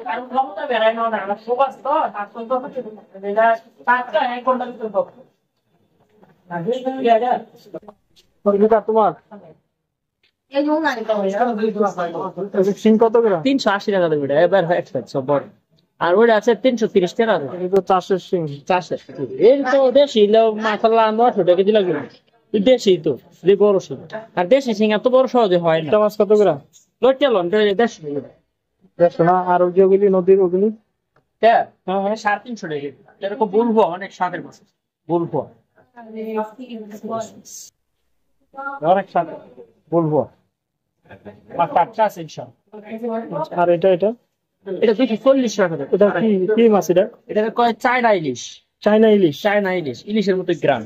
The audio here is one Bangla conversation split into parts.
কারণ ক্ষমতা বেড়ানো না আমার সুবাস তো তার সঙ্গে হচ্ছে এটা 5 ঘন্টা 1 ঘন্টা ভিতরে হবে তোমার সিং কত করে? 380 টাকা দেবে এবার সব বড়। আর ওটা আছে 330 টাকা। এটা তো চাষের সিং। চাষের এর তো দেশি মাসাল্লাহ 900 টাকা দিলা গেল। দেশি তো যে বড় সিং। আর দেশি সিং এত বড় সহজে হয় না। মাছ কত করে? লোটেলন দেশি না আর ওগুলি নদীর ওগুলি হ্যাঁ 350 টাকা। এরকম বলবো অনেক স্বাদের মাছ বলবো অনেক স্বাদ বলবো। আর টাটকা আছে আর এটা এটা 240 টাকা। এটা কি মাছ? এটা কয় চায়না ইলিশ। চায়না ইলিশ? চায়না ইলিশ, ইলিশের মতো গ্রাম,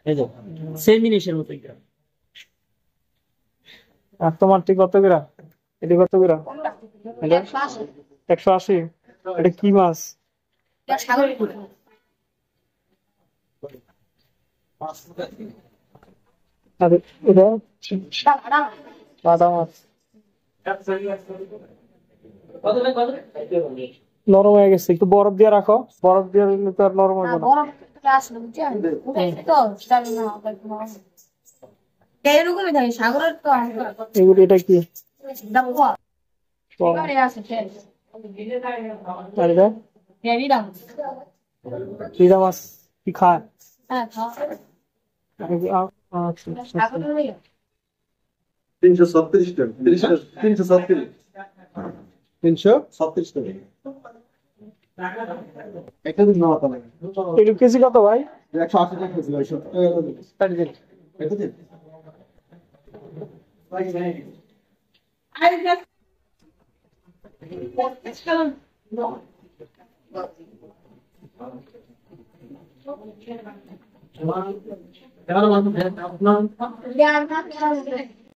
এই যে সেম ইলিশের মতো গ্রাম। আর তোমার ঠিক কত করে? এটা কত করে? 180। এটা কি মাছ? আর এটা বাটা মাছ। নরম হয়ে গেছে, একটু বরফ দিয়ে রাখো। বরফ দিয়ে রাখলে তো আর নরম হবে না। এগুলো এটা কি? রিদা মাছ কি খায়? 336 টাকা। 336 টাকা। একটা দিন না হতো না। এটা কেজি কত ভাই? 180 টাকা কেজি। একটা দিন I